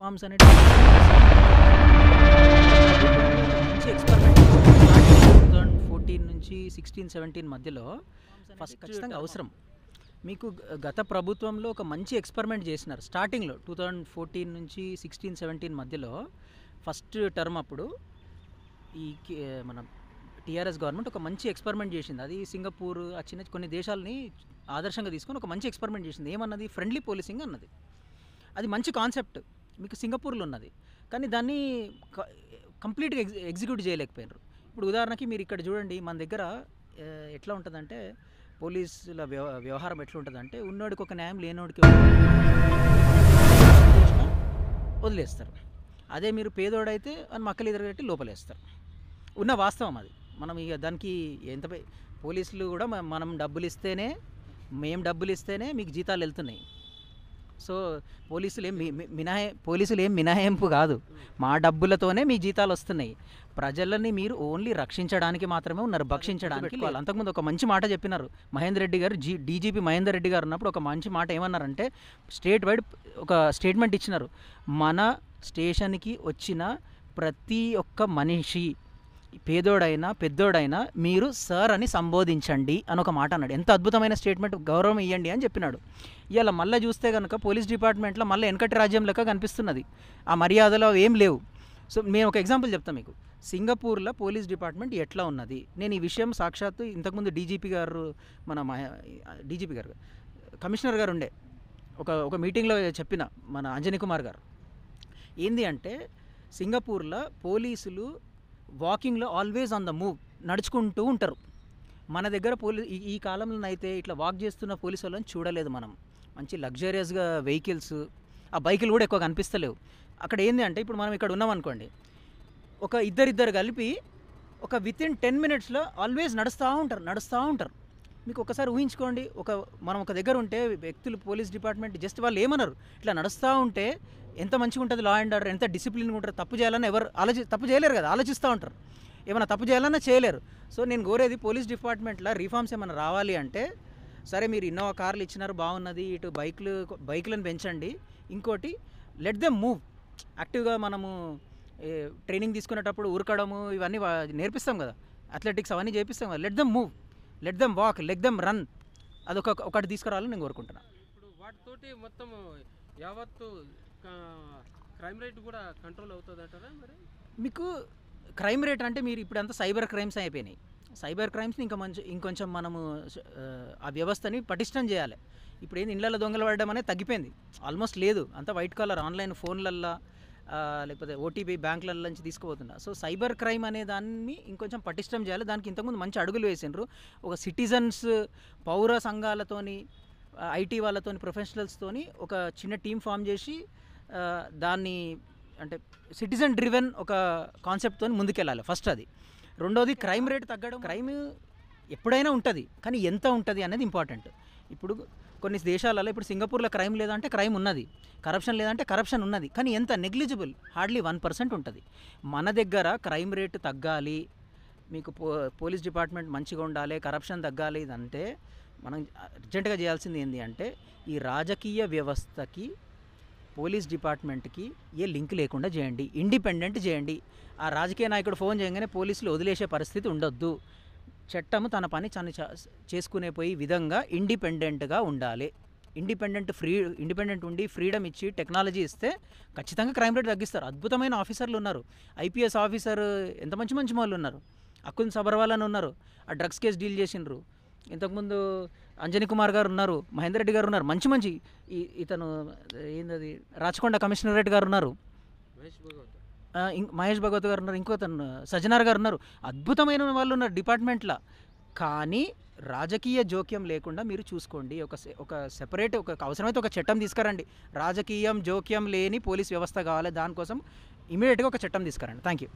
Forms అనేటివి మంచి experiment 2014 నుంచి 16-17 మధ్యలో ఫస్ట్ ఖచ్చితంగా అవసరం. మీకు గత ప్రభుత్వంలో ఒక మంచి ఎక్స్పెరిమెంట్ చేసినారు స్టార్టింగ్లో 2014 నుంచి 16-17 మధ్యలో ఫస్ట్ టర్మ్ అప్పుడు మన టీఆర్ఎస్ గవర్నమెంట్ ఒక మంచి ఎక్స్పెరిమెంట్ చేసింది. అది సింగపూర్ ఆ చిన్న కొన్ని దేశాలని ఆదర్శంగా తీసుకొని ఒక మంచి ఎక్స్పెరిమెంట్ చేసింది. ఏమన్నది? ఫ్రెండ్లీ పోలీసింగ్ అన్నది. అది మంచి కాన్సెప్ట్, మీకు సింగపూర్లో ఉన్నది, కానీ దాన్ని కంప్లీట్గా ఎగ్జిక్యూట్ చేయలేకపోయినారు. ఇప్పుడు ఉదాహరణకి మీరు ఇక్కడ చూడండి, మన దగ్గర ఎట్లా ఉంటుందంటే పోలీసుల వ్యవహారం ఎట్లా ఉంటుందంటే ఉన్నోడికి ఒక న్యాయం, లేనోడికి వదిలేస్తారు. అదే మీరు పేదోడైతే అని మక్కలు ఎదురుగట్టి లోపలేస్తారు. ఉన్న వాస్తవం అది. మనం ఇక దానికి ఎంత పోలీసులు కూడా మనం డబ్బులు ఇస్తేనే, మేము డబ్బులు ఇస్తేనే మీకు జీతాలు వెళ్తున్నాయి. సో పోలీసులు ఏం మినహాయింపు కాదు, మా డబ్బులతోనే మీ జీతాలు వస్తున్నాయి. ప్రజలని మీరు ఓన్లీ రక్షించడానికి మాత్రమే ఉన్నారు, భక్షించడానికి. వాళ్ళు అంతకుముందు ఒక మంచి మాట చెప్పినారు మహేందర్ రెడ్డి గారు, డీజీపీ మహేందర్ రెడ్డి గారు ఉన్నప్పుడు ఒక మంచి మాట ఏమన్నారంటే స్టేట్ వైడ్ ఒక స్టేట్మెంట్ ఇచ్చినారు. మన స్టేషన్కి వచ్చిన ప్రతి ఒక్క మనిషి, పేదోడైనా పెద్దోడైనా మీరు సార్ అని సంబోధించండి అని ఒక మాట అన్నాడు. ఎంత అద్భుతమైన స్టేట్మెంట్, గౌరవం ఇవ్వండి అని చెప్పినాడు. ఇవాళ మళ్ళీ చూస్తే కనుక పోలీస్ డిపార్ట్మెంట్లో మళ్ళీ వెనకటి రాజ్యం లెక్క కనిపిస్తున్నది. ఆ మర్యాదలు ఏం లేవు. సో నేను ఒక ఎగ్జాంపుల్ చెప్తాను మీకు. సింగపూర్లో పోలీస్ డిపార్ట్మెంట్ ఎట్లా ఉన్నది, నేను ఈ విషయం సాక్షాత్తు ఇంతకుముందు డీజీపీ గారు, డీజీపీ గారు కమిషనర్ గారు ఉండే ఒక మీటింగ్లో చెప్పిన మన అంజనీ కుమార్ గారు. ఏంది అంటే సింగపూర్లో పోలీసులు వాకింగ్లో ఆల్వేస్ ఆన్ ద మూవ్, నడుచుకుంటూ ఉంటారు. మన దగ్గర ఈ కాలంలో అయితే ఇట్లా వాక్ చేస్తున్న పోలీసు వాళ్ళని చూడలేదు మనం. మంచి లగ్జరియస్గా వెహికల్స్, ఆ బైకులు కూడా ఎక్కువ కనిపిస్తలేవు. అక్కడ ఏంది అంటే ఇప్పుడు మనం ఇక్కడ ఉన్నాం అనుకోండి, ఒక ఇద్దరు కలిపి ఒక వితిన్ 10 minutesలో ఆల్వేస్ నడుస్తూ ఉంటారు. మీకు ఒకసారి ఊహించుకోండి, మనం ఒక దగ్గర ఉంటే వ్యక్తులు పోలీస్ డిపార్ట్మెంట్ జస్ట్ వాళ్ళు ఏమన్నారు, ఇట్లా నడుస్తూ ఉంటే ఎంత మంచిగా ఉంటుంది లా అండ్ ఆర్డర్, ఎంత డిసిప్లిన్గా ఉంటారు. తప్పు చేయాలని ఎవరు తప్పు చేయలేరు కదా, ఆలోచిస్తూ ఉంటారు. ఏమైనా తప్పు చేయాలన్నా చేయలేరు. సో నేను కోరేది పోలీస్ డిపార్ట్మెంట్లో రిఫార్మ్స్ ఏమైనా రావాలి అంటే, సరే మీరు ఇన్నోవా కార్లు ఇచ్చినారు బాగున్నది, ఇటు బైకులను పెంచండి. ఇంకోటి లెట్ దెమ్ మూవ్. యాక్టివ్గా మనము ట్రైనింగ్ తీసుకునేటప్పుడు ఉరకడము ఇవన్నీ నేర్పిస్తాం కదా, అథ్లెటిక్స్ అవన్నీ చేపిస్తాం కదా. Let them move, let them walk, let them run. ఒకటి తీసుకురావాలని నేను కోరుకుంటున్నాను. ఇప్పుడు వాటితోటి మొత్తం యావత్తు క్రైమ్ రేట్ కూడా కంట్రోల్ అవుతుంది అంటారా? మరి మీకు క్రైమ్ రేట్ అంటే మీరు ఇప్పుడు అంతా సైబర్ క్రైమ్స్ అయిపోయినాయి. సైబర్ క్రైమ్స్ని ఇంకొంచెం మనము ఆ వ్యవస్థని పటిష్టం చేయాలి. ఇప్పుడు ఏంది ఇళ్ళల్లో దొంగలు పడడం అనేది తగ్గిపోయింది, ఆల్మోస్ట్ లేదు. అంతా వైట్ కాలర్, ఆన్లైన్ ఫోన్లల్లో లేకపోతే ఓటీపీ బ్యాంకుల నుంచి తీసుకుపోతున్నా. సో సైబర్ క్రైమ్ అనే దాన్ని ఇంకొంచెం పటిష్టం చేయాలి. దానికి ఇంతకుముందు మంచి అడుగులు వేసిండ్రు. ఒక సిటిజన్స్, పౌర సంఘాలతోని, ఐటీ వాళ్ళతోని, ప్రొఫెషనల్స్తోని ఒక చిన్న టీం ఫామ్ చేసి దాన్ని అంటే సిటిజన్ డ్రివెన్ ఒక కాన్సెప్ట్తో ముందుకెళ్ళాలి. ఫస్ట్ అది. రెండోది క్రైమ్ రేట్ తగ్గడం. క్రైమ్ ఎప్పుడైనా ఉంటుంది, కానీ ఎంత ఉంటుంది అనేది ఇంపార్టెంట్. ఇప్పుడు కొన్ని దేశాలలో, ఇప్పుడు సింగపూర్లో క్రైమ్ లేదంటే క్రైమ్ ఉన్నది, కరప్షన్ లేదంటే కరప్షన్ ఉన్నది, కానీ ఎంత నెగ్లిజిబుల్, హార్డ్లీ 1% ఉంటుంది. మన దగ్గర క్రైమ్ రేటు తగ్గాలి, మీకు పోలీస్ డిపార్ట్మెంట్ మంచిగా ఉండాలి, కరప్షన్ తగ్గాలి అంటే మనం అర్జెంటుగా చేయాల్సింది ఏంటి అంటే ఈ రాజకీయ వ్యవస్థకి పోలీస్ డిపార్ట్మెంట్కి ఏ లింక్ లేకుండా చేయండి, ఇండిపెండెంట్ చేయండి. ఆ రాజకీయ నాయకుడు ఫోన్ చేయగానే పోలీసులు వదిలేసే పరిస్థితి ఉండొద్దు. చట్టము తన పని చేసుకునే పోయి విధంగా ఇండిపెండెంట్గా ఉండాలి. ఇండిపెండెంట్ ఉండి ఫ్రీడమ్ ఇచ్చి టెక్నాలజీ ఇస్తే ఖచ్చితంగా క్రైమ్ రేట్ తగ్గిస్తారు. అద్భుతమైన ఆఫీసర్లు ఉన్నారు, ఐపీఎస్ ఆఫీసర్ ఎంత మంచి వాళ్ళు ఉన్నారు. అకుల్ సబర్వాల్ అని ఉన్నారు, ఆ డ్రగ్స్ కేసు డీల్ చేసిండ్రు. ఇంతకుముందు అంజనీ కుమార్ గారు ఉన్నారు, మహేందర్ రెడ్డి గారు ఉన్నారు, మంచి ఇతను ఏంటది రాచకొండ కమిషనరేట్ గారు ఉన్నారు, మహేష్ భగవత్ గారు ఉన్నారు, ఇంకోతను సజ్జనార్ గారు ఉన్నారు. అద్భుతమైన వాళ్ళు ఉన్నారు డిపార్ట్మెంట్లో. కానీ రాజకీయ జోక్యం లేకుండా మీరు చూసుకోండి. ఒక సెపరేట్ అవసరమైతే ఒక చట్టం తీసుకురండి. రాజకీయం జోక్యం లేని పోలీస్ వ్యవస్థ కావాలి, దానికోసం ఇమీడియట్గా ఒక చట్టం తీసుకురండి. Thank you.